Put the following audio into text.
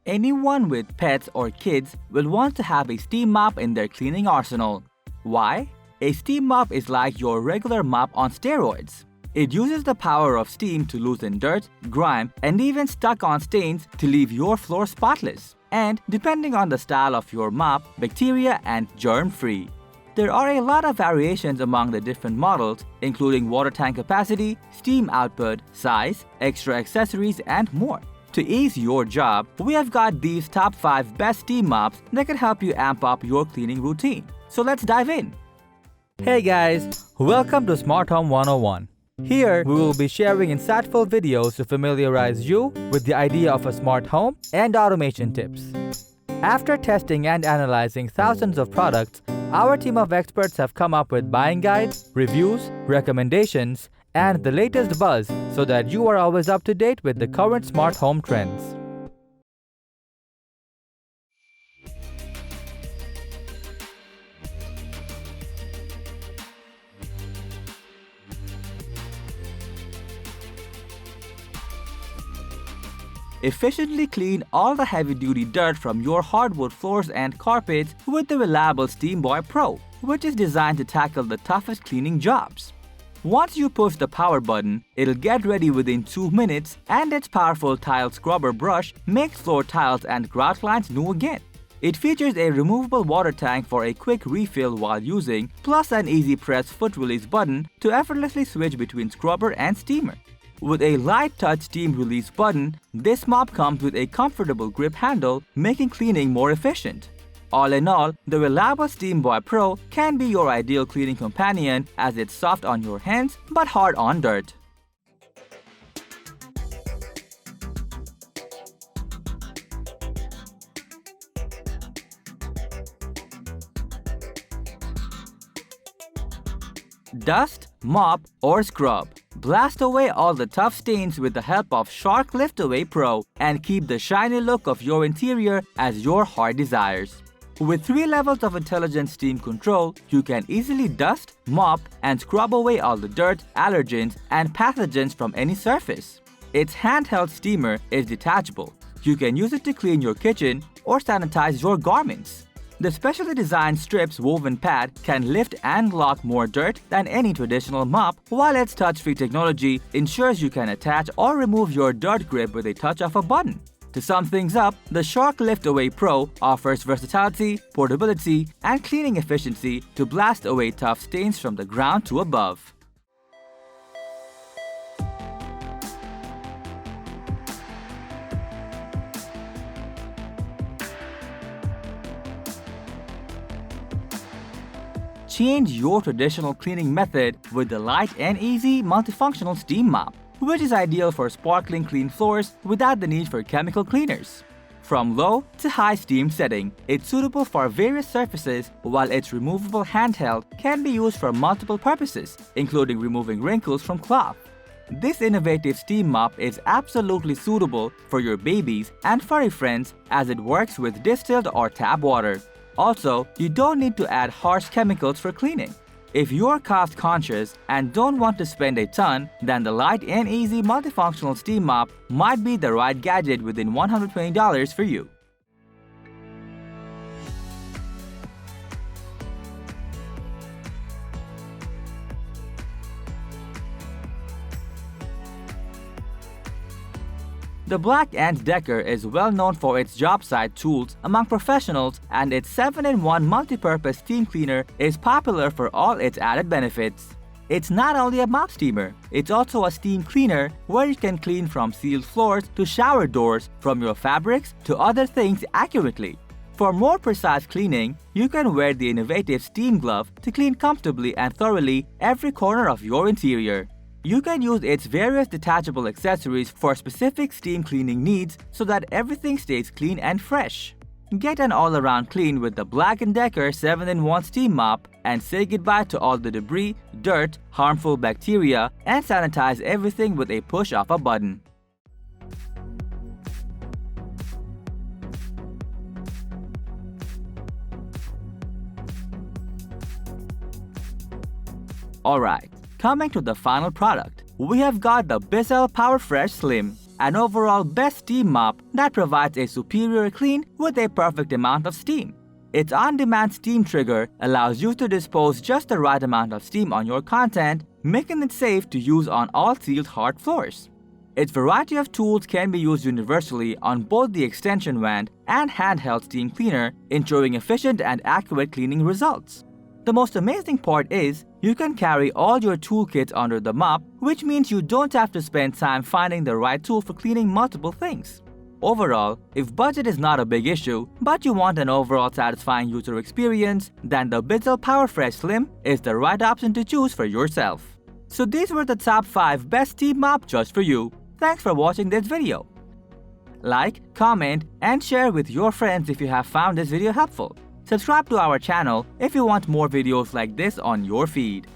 Anyone with pets or kids will want to have a steam mop in their cleaning arsenal. Why? A steam mop is like your regular mop on steroids. It uses the power of steam to loosen dirt, grime, and even stuck-on stains to leave your floor spotless. And depending on the style of your mop, bacteria and germ-free. There are a lot of variations among the different models, including water tank capacity, steam output, size, extra accessories, and more. To ease your job, we have got these top 5 best steam mops that can help you amp up your cleaning routine. So let's dive in. Hey guys, welcome to Smart Home 101. Here, we will be sharing insightful videos to familiarize you with the idea of a smart home and automation tips. After testing and analyzing thousands of products, our team of experts have come up with buying guides, reviews, recommendations, and the latest buzz so that you are always up to date with the current smart home trends. Efficiently clean all the heavy-duty dirt from your hardwood floors and carpets with the reliable Steam Mop Pro, which is designed to tackle the toughest cleaning jobs. Once you push the power button, it'll get ready within 2 minutes, and its powerful tile scrubber brush makes floor tiles and grout lines new again. It features a removable water tank for a quick refill while using, plus an easy press foot release button to effortlessly switch between scrubber and steamer. With a light touch steam release button, this mop comes with a comfortable grip handle, making cleaning more efficient. All in all, the reliable Steam Mop Pro can be your ideal cleaning companion as it's soft on your hands but hard on dirt. Dust, mop, or scrub. Blast away all the tough stains with the help of Shark Lift Away Pro and keep the shiny look of your interior as your heart desires. With 3 levels of intelligent steam control, you can easily dust, mop, and scrub away all the dirt, allergens, and pathogens from any surface. Its handheld steamer is detachable. You can use it to clean your kitchen or sanitize your garments. The specially designed strips woven pad can lift and lock more dirt than any traditional mop, while its touch-free technology ensures you can attach or remove your dirt grip with a touch of a button. To sum things up, the Shark Lift Away Pro offers versatility, portability, and cleaning efficiency to blast away tough stains from the ground to above. Change your traditional cleaning method with the light and easy multifunctional steam mop, which is ideal for sparkling clean floors without the need for chemical cleaners. From low to high steam setting, it's suitable for various surfaces, while its removable handheld can be used for multiple purposes, including removing wrinkles from cloth. This innovative steam mop is absolutely suitable for your babies and furry friends as it works with distilled or tap water. Also, you don't need to add harsh chemicals for cleaning. If you're cost conscious and don't want to spend a ton, then the light and easy multifunctional steam mop might be the right gadget within $120 for you. The Black & Decker is well known for its job site tools among professionals, and its 7-in-1 multi-purpose steam cleaner is popular for all its added benefits. It's not only a mop steamer, it's also a steam cleaner where you can clean from sealed floors to shower doors, from your fabrics to other things accurately. For more precise cleaning, you can wear the innovative steam glove to clean comfortably and thoroughly every corner of your interior. You can use its various detachable accessories for specific steam cleaning needs so that everything stays clean and fresh. Get an all-around clean with the Black & Decker 7-in-1 Steam Mop and say goodbye to all the debris, dirt, harmful bacteria, and sanitize everything with a push of a button. Alright, coming to the final product, we have got the Bissell PowerFresh Slim. an overall best steam mop that provides a superior clean with a perfect amount of steam. Its on-demand steam trigger allows you to dispose just the right amount of steam on your content, making it safe to use on all sealed hard floors. Its variety of tools can be used universally on both the extension wand and handheld steam cleaner, ensuring efficient and accurate cleaning results. The most amazing part is, you can carry all your toolkits under the mop, which means you don't have to spend time finding the right tool for cleaning multiple things. Overall, if budget is not a big issue, but you want an overall satisfying user experience, then the Bizzle PowerFresh Slim is the right option to choose for yourself. So these were the top 5 best steam mop just for you. Thanks for watching this video. Like, comment, and share with your friends if you have found this video helpful. Subscribe to our channel if you want more videos like this on your feed.